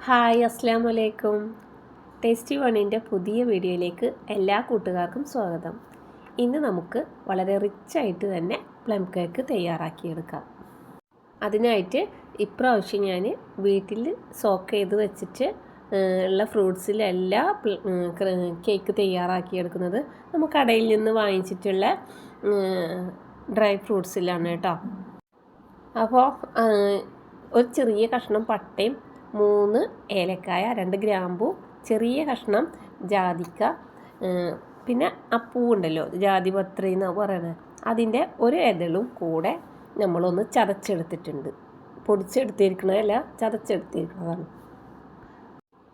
Hi അസ്സാം വലൈക്കും. Tasty വണ്ണിൻ്റെ പുതിയ വീഡിയോയിലേക്ക് എല്ലാ കൂട്ടുകാർക്കും സ്വാഗതം. ഇന്ന് നമുക്ക് വളരെ റിച്ചായിട്ട് തന്നെ പ്ലം കേക്ക് തയ്യാറാക്കിയെടുക്കാം. അതിനായിട്ട് ഇപ്രാവശ്യം ഞാൻ വീട്ടിൽ സോക്ക് ചെയ്ത് വെച്ചിട്ട് ഉള്ള ഫ്രൂട്ട്സിലെല്ലാം കേക്ക് തയ്യാറാക്കിയെടുക്കുന്നത് നമുക്ക് കടയിൽ നിന്ന് വാങ്ങിച്ചിട്ടുള്ള ഡ്രൈ ഫ്രൂട്ട്സിലാണ് കേട്ടോ. അപ്പോൾ ഒരു ചെറിയ കഷ്ണം പട്ടയും 3 ഏലക്കായ, 2 ഗ്രാമ്പു, ചെറിയ കഷ്ണം ജാതിക്ക, പിന്നെ ആ പൂവുണ്ടല്ലോ ജാതിപത്രി എന്ന് പറയുന്നത്, അതിൻ്റെ ഒരു ഇതളും കൂടെ നമ്മളൊന്ന് ചതച്ചെടുത്തിട്ടുണ്ട്. പൊടിച്ചെടുത്തിരിക്കണതല്ല, ചതച്ചെടുത്തിരിക്കുന്നതാണ്.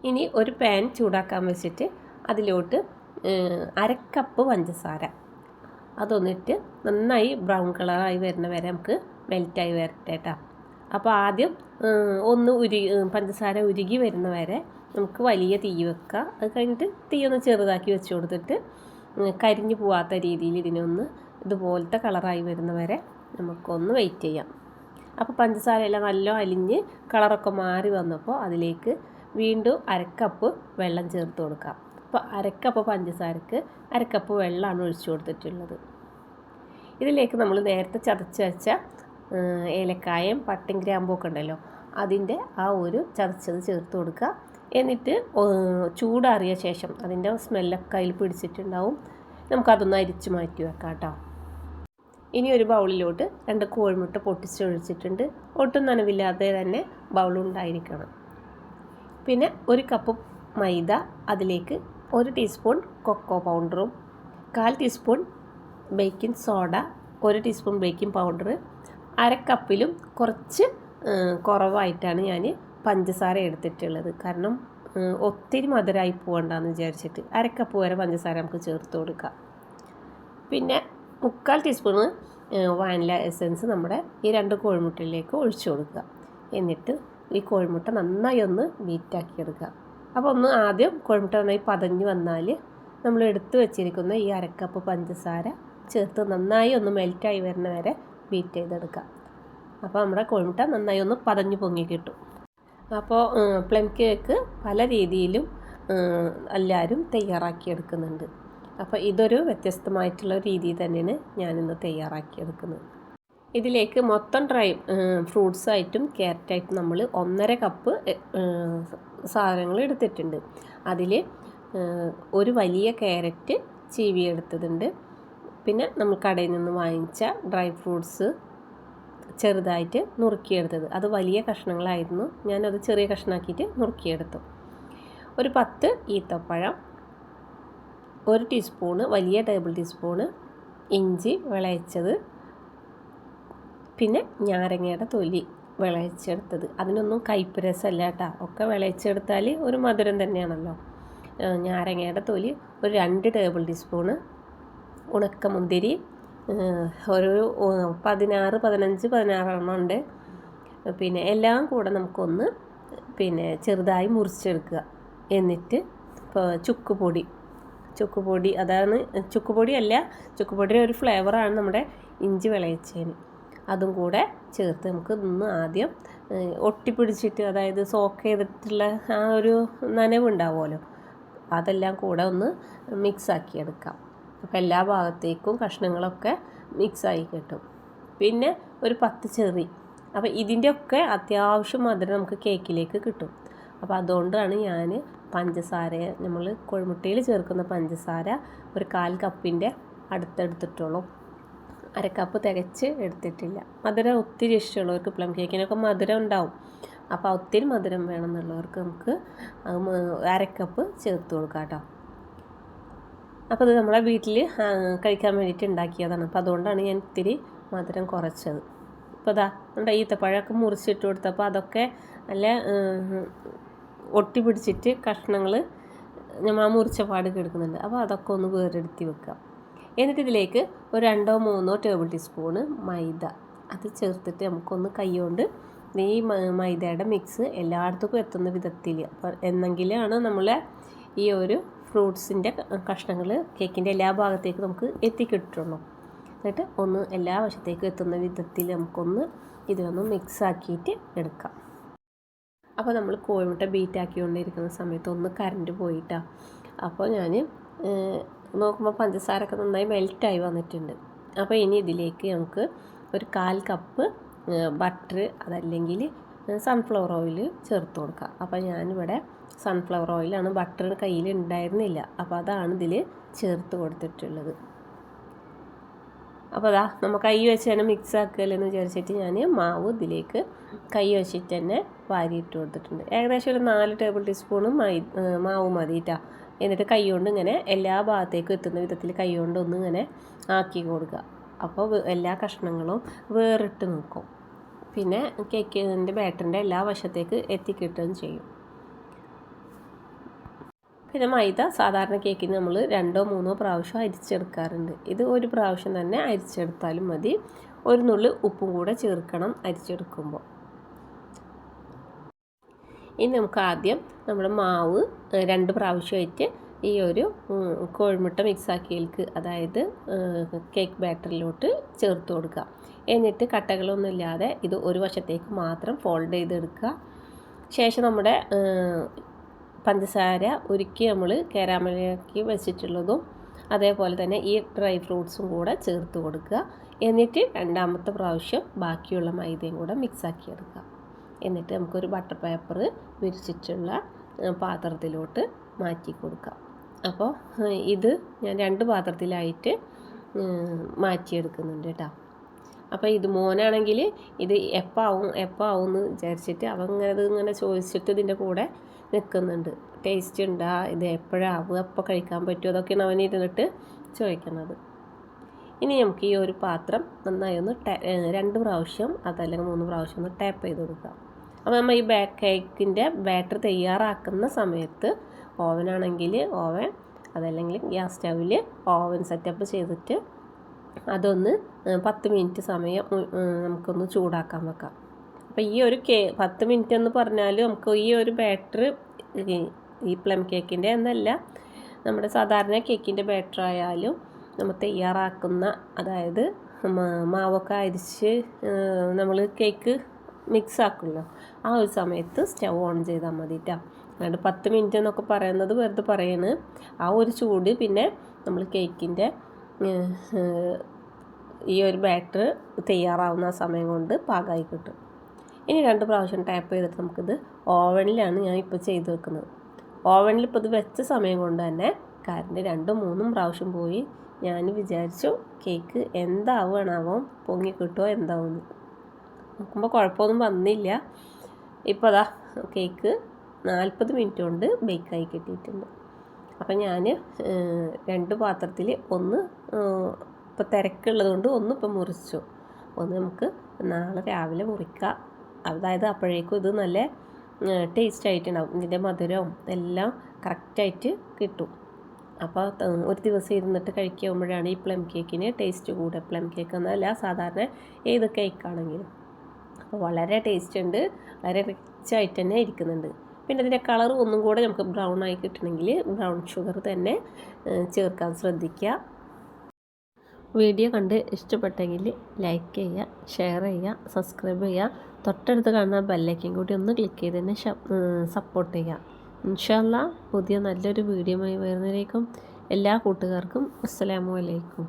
ഇനി ഒരു പാൻ ചൂടാക്കാൻ വെച്ചിട്ട് അതിലോട്ട് 1/2 കപ്പ് പഞ്ചസാര അതൊന്നിട്ട് നന്നായി ബ്രൗൺ കളറായി വരുന്ന വരെ നമുക്ക് മെൽറ്റായി വരട്ടെ കേട്ടോ. അപ്പോൾ ആദ്യം ഒന്ന് പഞ്ചസാര ഉരുകി വരുന്ന വരെ നമുക്ക് വലിയ തീ വെക്കുക. അത് കഴിഞ്ഞിട്ട് തീ ഒന്ന് ചെറുതാക്കി വെച്ച് കൊടുത്തിട്ട് കരിഞ്ഞു പോവാത്ത രീതിയിൽ ഇതിനൊന്ന് ഇതുപോലത്തെ കളറായി വരുന്ന വരെ നമുക്കൊന്ന് വെയിറ്റ് ചെയ്യാം. അപ്പോൾ പഞ്ചസാരയെല്ലാം നല്ല അലിഞ്ഞ് കളറൊക്കെ മാറി വന്നപ്പോൾ അതിലേക്ക് വീണ്ടും 1/2 കപ്പ് വെള്ളം ചേർത്ത് കൊടുക്കാം. അപ്പോൾ 1/2 കപ്പ് പഞ്ചസാരക്ക് 1/2 കപ്പ് വെള്ളമാണ് ഒഴിച്ചു കൊടുത്തിട്ടുള്ളത്. ഇതിലേക്ക് നമ്മൾ നേരത്തെ ചതച്ച് വെച്ച ഏലക്കായും പട്ടയും ഗ്രാമ്പും ഒക്കെ ഉണ്ടല്ലോ, അതിൻ്റെ ആ ഒരു ചതച്ചത് ചേർത്ത് കൊടുക്കുക. എന്നിട്ട് ചൂടാറിയ ശേഷം അതിൻ്റെ സ്മെല്ലൊക്കെ അതിൽ പിടിച്ചിട്ടുണ്ടാവും. നമുക്കതൊന്ന് അരിച്ച് മാറ്റി വെക്കാം കേട്ടോ. ഇനി ഒരു ബൗളിലോട്ട് 2 കോഴിമുട്ട പൊട്ടിച്ചൊഴിച്ചിട്ടുണ്ട്. ഒട്ടും നനവില്ലാതെ തന്നെ ബൗളുണ്ടായിരിക്കണം. പിന്നെ 1 കപ്പ് മൈദ, അതിലേക്ക് 1 ടീസ്പൂൺ കൊക്കോ പൗഡറും, 1/4 teaspoon baking soda, 1 teaspoon baking powder, 1/2 കപ്പിലും കുറച്ച് കുറവായിട്ടാണ് ഞാൻ പഞ്ചസാര എടുത്തിട്ടുള്ളത്. കാരണം ഒത്തിരി മധുരമായി പോകണ്ടെന്ന് വിചാരിച്ചിട്ട് 1/2 കപ്പ് വരെ പഞ്ചസാര നമുക്ക് ചേർത്ത് കൊടുക്കാം. പിന്നെ 3/4 ടീസ്പൂണ് വാനില എസൻസ് നമ്മുടെ ഈ 2 കോഴിമുട്ടയിലേക്ക് ഒഴിച്ചു കൊടുക്കുക. എന്നിട്ട് ഈ കോഴിമുട്ട നന്നായി ഒന്ന് ബീറ്റാക്കിയെടുക്കുക. അപ്പോൾ ഒന്ന് ആദ്യം കോഴിമുട്ട നന്നായി പതഞ്ഞ് വന്നാൽ നമ്മൾ എടുത്ത് വെച്ചിരിക്കുന്ന ഈ 1/2 കപ്പ് പഞ്ചസാര ചേർത്ത് നന്നായി ഒന്ന് മെൽറ്റായി വരുന്ന വരെ ബീറ്റ് ചെയ്തെടുക്കാം. അപ്പോൾ നമ്മുടെ കോഴിമുട്ട നന്നായി ഒന്ന് പതഞ്ഞ് പൊങ്ങി കിട്ടും. അപ്പോൾ പ്ലം കേക്ക് പല രീതിയിലും എല്ലാവരും തയ്യാറാക്കിയെടുക്കുന്നുണ്ട്. അപ്പോൾ ഇതൊരു വ്യത്യസ്തമായിട്ടുള്ള രീതിയിൽ തന്നെയാണ് ഞാനിന്ന് തയ്യാറാക്കിയെടുക്കുന്നത്. ഇതിലേക്ക് മൊത്തം ഡ്രൈ ഫ്രൂട്ട്സായിട്ടും ക്യാരറ്റായിട്ടും നമ്മൾ 1.5 കപ്പ് സാധനങ്ങൾ എടുത്തിട്ടുണ്ട്. അതിൽ ഒരു വലിയ ക്യാരറ്റ് ചീവിയെടുത്തതുണ്ട്. പിന്നെ നമ്മൾ കടയിൽ നിന്ന് വാങ്ങിച്ച ഡ്രൈ ഫ്രൂട്ട്സ് ചെറുതായിട്ട് നുറുക്കിയെടുത്തത്, അത് വലിയ കഷ്ണങ്ങളായിരുന്നു, ഞാനത് ചെറിയ കഷ്ണമാക്കിയിട്ട് നുറുക്കിയെടുത്തു. ഒരു 10 ഈത്തപ്പഴം, 1 ടീസ്പൂണ് വലിയ ടേബിൾ ടീസ്പൂണ് ഇഞ്ചി വിളയിച്ചത്, പിന്നെ നാരങ്ങയുടെ തൊലി വിളയിച്ചെടുത്തത്. അതിനൊന്നും കയ്പ്പ് രസമല്ല കേട്ടോ, ഒക്കെ വിളയിച്ചെടുത്താൽ ഒരു മധുരം തന്നെയാണല്ലോ. നാരങ്ങയുടെ തൊലി ഒരു 2 ടേബിൾ ടീസ്പൂണ്, ഉണക്കമുന്തിരി ഒരു 16 ഉണ്ട്. പിന്നെ എല്ലാം കൂടെ നമുക്കൊന്ന് ചെറുതായി മുറിച്ചെടുക്കുക. എന്നിട്ട് ഇപ്പോൾ ചുക്കുപൊടി അതാണ്, ചുക്കുപൊടിയുടെ ഒരു ഫ്ലേവറാണ് നമ്മുടെ ഇഞ്ചി വിളയിച്ചതിന്. അതും കൂടെ ചേർത്ത് നമുക്ക് ഇന്ന് ആദ്യം ഒട്ടിപ്പിടിച്ചിട്ട്, അതായത് സോക്ക് ചെയ്തിട്ടുള്ള ആ ഒരു നനവുണ്ടാവുമല്ലോ, അതെല്ലാം കൂടെ ഒന്ന് മിക്സാക്കിയെടുക്കാം. അപ്പോൾ എല്ലാ ഭാഗത്തേക്കും കഷ്ണങ്ങളൊക്കെ മിക്സായി കിട്ടും. പിന്നെ ഒരു 10 ചെറി. അപ്പോൾ ഇതിൻ്റെയൊക്കെ അത്യാവശ്യം മധുരം നമുക്ക് കേക്കിലേക്ക് കിട്ടും. അപ്പോൾ അതുകൊണ്ടാണ് ഞാൻ പഞ്ചസാര, നമ്മൾ കോഴിമുട്ടയിൽ ചേർക്കുന്ന പഞ്ചസാര ഒരു 1/4 കപ്പിൻ്റെ അടുത്തെടുത്തിട്ടുള്ളൂ. 1/2 കപ്പ് തികച്ച് എടുത്തിട്ടില്ല. മധുരം ഒത്തിരി ഇഷ്ടമുള്ളവർക്ക്, പ്ലം കേക്കിനൊക്കെ മധുരം ഉണ്ടാവും. അപ്പോൾ ഒത്തിരി മധുരം വേണമെന്നുള്ളവർക്ക് നമുക്ക് 1/2 കപ്പ് ചേർത്ത് കൊടുക്കാം കേട്ടോ. അപ്പോൾ ഇത് നമ്മളെ വീട്ടിൽ കഴിക്കാൻ വേണ്ടിയിട്ട് ഉണ്ടാക്കിയതാണ്. അപ്പോൾ അതുകൊണ്ടാണ് ഞാൻ ഇത്തിരി മധുരം കുറച്ചത്. ഇപ്പോൾ ഇതാ നമ്മുടെ ഈത്തപ്പഴമൊക്കെ മുറിച്ചിട്ട് കൊടുത്തപ്പോൾ അതൊക്കെ നല്ല ഒട്ടി പിടിച്ചിട്ട് കഷ്ണങ്ങൾ നമ്മൾ ആ മുറിച്ച പാട് കിടക്കുന്നുണ്ട്. അപ്പോൾ അതൊക്കെ ഒന്ന് വേറെടുത്തി വെക്കുക. എന്നിട്ട് ഇതിലേക്ക് ഒരു 2-3 ടേബിൾ ടീസ്പൂണ് മൈദ അത് ചേർത്തിട്ട് നമുക്കൊന്ന് കൈകൊണ്ട് ഈ മൈദയുടെ മിക്സ് എല്ലായിടത്തേക്കും എത്തുന്ന വിധത്തിൽ, അപ്പോൾ എന്നെങ്കിലാണ് നമ്മളെ ഈ ഒരു ഫ്രൂട്ട്സിൻ്റെ കഷ്ണങ്ങൾ കേക്കിൻ്റെ എല്ലാ ഭാഗത്തേക്കും നമുക്ക് എത്തിക്കിട്ടുള്ളൂ. എന്നിട്ട് ഒന്ന് എല്ലാ വശത്തേക്കും എത്തുന്ന വിധത്തിൽ നമുക്കൊന്ന് ഇതിനൊന്ന് മിക്സാക്കിയിട്ട് എടുക്കാം. അപ്പോൾ നമ്മൾ കോഴിമുട്ട ബീറ്റാക്കിക്കൊണ്ടിരിക്കുന്ന സമയത്ത് ഒന്ന് കറണ്ട് പോയിട്ടാണ്. അപ്പോൾ ഞാൻ നോക്കുമ്പോൾ പഞ്ചസാരൊക്കെ നന്നായി മെൽറ്റായി വന്നിട്ടുണ്ട്. അപ്പോൾ ഇനി ഇതിലേക്ക് നമുക്ക് ഒരു 1/4 കപ്പ് ബട്ടർ അതല്ലെങ്കിൽ സൺഫ്ലവർ ഓയിൽ ചേർത്ത് കൊടുക്കുക. അപ്പോൾ ഞാനിവിടെ സൺഫ്ലവർ ഓയിലാണ്, ബട്ടർ കയ്യിൽ ഉണ്ടായിരുന്നില്ല, അപ്പോൾ അതാണ് ഇതിൽ ചേർത്ത് കൊടുത്തിട്ടുള്ളത്. അപ്പോൾ അതാ നമ്മൾ കൈ വെച്ച് തന്നെ മിക്സ് ആക്കുകയല്ലെന്ന് വിചാരിച്ചിട്ട് ഞാൻ മാവ് ഇതിലേക്ക് കൈ വെച്ചിട്ട് തന്നെ വാരിയിട്ട് കൊടുത്തിട്ടുണ്ട്. ഏകദേശം ഒരു 4 ടേബിൾ ടീസ്പൂൺ മാവ് മതിയിട്ടാണ്. എന്നിട്ട് കൈ കൊണ്ട് ഇങ്ങനെ എല്ലാ ഭാഗത്തേക്കും എത്തുന്ന വിധത്തിൽ കൈ കൊണ്ട് ഒന്ന് ഇങ്ങനെ ആക്കി കൊടുക്കുക. അപ്പോൾ എല്ലാ കഷ്ണങ്ങളും വേറിട്ട് നിൽക്കും. പിന്നെ കേക്കിൻ്റെ ബാറ്ററിൻ്റെ എല്ലാ വശത്തേക്ക് എത്തിക്കിട്ടുകയും ചെയ്യും. പിന്നെ മൈദ സാധാരണ കേക്കിന് നമ്മൾ 2 or 3 പ്രാവശ്യം അരിച്ചെടുക്കാറുണ്ട്. ഇത് ഒരു പ്രാവശ്യം തന്നെ അരിച്ചെടുത്താലും മതി. ഒരു നുള്ളി ഉപ്പും കൂടെ ചേർക്കണം അരിച്ചെടുക്കുമ്പോൾ. ഇനി നമുക്ക് ആദ്യം നമ്മുടെ മാവ് 2 പ്രാവശ്യമായിട്ട് ഈ ഒരു കോഴിമുട്ട മിക്സാക്കിയതിലേക്ക്, അതായത് കേക്ക് ബാറ്ററിലോട്ട് ചേർത്ത് കൊടുക്കുക. എന്നിട്ട് കട്ടകളൊന്നും ഇല്ലാതെ ഇത് ഒരു വശത്തേക്ക് മാത്രം ഫോൾഡ് ചെയ്തെടുക്കുക. ശേഷം നമ്മുടെ പഞ്ചസാര ഉരുക്കി നമ്മൾ കാരമലാക്കി വെച്ചിട്ടുള്ളതും അതേപോലെ തന്നെ ഈ ഡ്രൈ ഫ്രൂട്ട്സും കൂടെ ചേർത്ത് കൊടുക്കുക. എന്നിട്ട് രണ്ടാമത്തെ പ്രാവശ്യം ബാക്കിയുള്ള മൈദയും കൂടെ മിക്സാക്കി എടുക്കുക. എന്നിട്ട് നമുക്കൊരു ബട്ടർ പേപ്പർ വിരിച്ചിട്ടുള്ള പാത്രത്തിലോട്ട് മാറ്റി കൊടുക്കാം. അപ്പോൾ ഇത് ഞാൻ 2 പാത്രത്തിലായിട്ട് മാറ്റിയെടുക്കുന്നുണ്ട് കേട്ടോ. അപ്പോൾ ഇത് മോനാണെങ്കിൽ ഇത് എപ്പോൾ ആവും എന്ന് വിചാരിച്ചിട്ട് അവൻ ഇങ്ങനെ ചോദിച്ചിട്ട് ഇതിൻ്റെ കൂടെ നിൽക്കുന്നുണ്ട്. ടേസ്റ്റ് ഉണ്ടാ, ഇത് എപ്പോഴാവുക, എപ്പോൾ കഴിക്കാൻ പറ്റുമോ, അതൊക്കെയാണ് അവൻ ഇരുന്നിട്ട് ചോദിക്കുന്നത്. ഇനി നമുക്ക് ഈ ഒരു പാത്രം നന്നായി ഒന്ന് 2 പ്രാവശ്യം അതല്ലെങ്കിൽ 3 പ്രാവശ്യം ഒന്ന് ടാപ്പ് ചെയ്ത് കൊടുക്കാം. അപ്പോൾ നമ്മൾ ഈ കേക്കിൻ്റെ ബാറ്റർ തയ്യാറാക്കുന്ന സമയത്ത് ഓവനാണെങ്കിൽ ഓവൻ, അതല്ലെങ്കിൽ ഗ്യാസ് സ്റ്റൗവിൽ ഓവൻ സെറ്റപ്പ് ചെയ്തിട്ട് അതൊന്ന് 10 മിനിറ്റ് സമയം നമുക്കൊന്ന് ചൂടാക്കാൻ വെക്കാം. അപ്പോൾ ഈ ഒരു 10 മിനിറ്റ് എന്ന് പറഞ്ഞാൽ നമുക്ക് ഈ ഒരു ബാറ്റർ ഈ പ്ലം കേക്കിൻ്റെ എന്നല്ല, നമ്മുടെ സാധാരണ കേക്കിൻ്റെ ബാറ്റർ ആയാലും നമ്മൾ തയ്യാറാക്കുന്ന, അതായത് മാവൊക്കെ അരിച്ച് നമ്മൾ കേക്ക് മിക്സ് ആക്കുമല്ലോ, ആ ഒരു സമയത്ത് സ്റ്റൗ ഓൺ ചെയ്താൽ മതിട്ടോ. അതായത് 10 മിനിറ്റ് എന്നൊക്കെ പറയുന്നത് വെറുതെ പറയാണ്. ആ ഒരു ചൂട് പിന്നെ നമ്മൾ കേക്കിൻ്റെ ഈ ഒരു ബാറ്റർ തയ്യാറാവുന്ന സമയം കൊണ്ട് പാകമായി കിട്ടും. ഇനി 2 പ്രാവശ്യം ടാപ്പ് ചെയ്തിട്ട് നമുക്കിത് ഓവനിലാണ് ഞാൻ ഇപ്പോൾ ചെയ്ത് വെക്കുന്നത്. ഓവനിൽ ഇപ്പോൾ ഇത് വെച്ച സമയം കൊണ്ട് തന്നെ കറണ്ട് 2-3 പ്രാവശ്യം പോയി. ഞാൻ വിചാരിച്ചു കേക്ക് എന്താവുകയാണാവോ, പൊങ്ങി കിട്ടുമോ എന്താവുമെന്ന്. നോക്കുമ്പോൾ കുഴപ്പമൊന്നും വന്നില്ല. ഇപ്പോൾ അതാ കേക്ക് 40 മിനിറ്റ് കൊണ്ട് ബേക്കായി കിട്ടിയിട്ടുണ്ട്. അപ്പം ഞാൻ 2 പാത്രത്തിൽ ഒന്ന് ഇപ്പോൾ തിരക്കുള്ളത് കൊണ്ട് ഒന്ന് ഇപ്പോൾ മുറിച്ചു, ഒന്ന് നമുക്ക് നാളെ രാവിലെ മുറിക്കാം. അതായത് അപ്പോഴേക്കും ഇത് നല്ല ടേസ്റ്റ് ആയിട്ടുണ്ടാവും, ഇതിൻ്റെ മധുരവും എല്ലാം കറക്റ്റായിട്ട് കിട്ടും. അപ്പോൾ ഒരു ദിവസം ഇരുന്നിട്ട് കഴിക്കുമ്പോഴാണ് ഈ പ്ലം കേക്കിന് ടേസ്റ്റ് കൂടുക. പ്ലം കേക്ക് എന്നല്ല സാധാരണ ഏത് കേക്കാണെങ്കിലും. അപ്പോൾ വളരെ ടേസ്റ്റ് ഉണ്ട്, വളരെ റിച്ചായിട്ട് തന്നെ ഇരിക്കുന്നുണ്ട്. പിന്നെ ഇതിൻ്റെ കളർ ഒന്നും കൂടെ നമുക്ക് ബ്രൗൺ ആയി കിട്ടണമെങ്കിൽ ബ്രൗൺ ഷുഗർ തന്നെ ചേർക്കാൻ ശ്രദ്ധിക്കുക. വീഡിയോ കണ്ട് ഇഷ്ടപ്പെട്ടെങ്കിൽ ലൈക്ക് ചെയ്യുക, ഷെയർ ചെയ്യുക, സബ്സ്ക്രൈബ് ചെയ്യുക. തൊട്ടടുത്ത് കാണുന്ന ബെല്ലൈക്കൻ കൂടി ഒന്ന് ക്ലിക്ക് ചെയ്ത് തന്നെ സപ്പോർട്ട് ചെയ്യുക. ഇൻഷാ അല്ലാഹ് പുതിയ നല്ലൊരു വീഡിയോയുമായി വരുന്നതിലേക്കും എല്ലാ കൂട്ടുകാർക്കും അസ്സലാമു അലൈക്കും.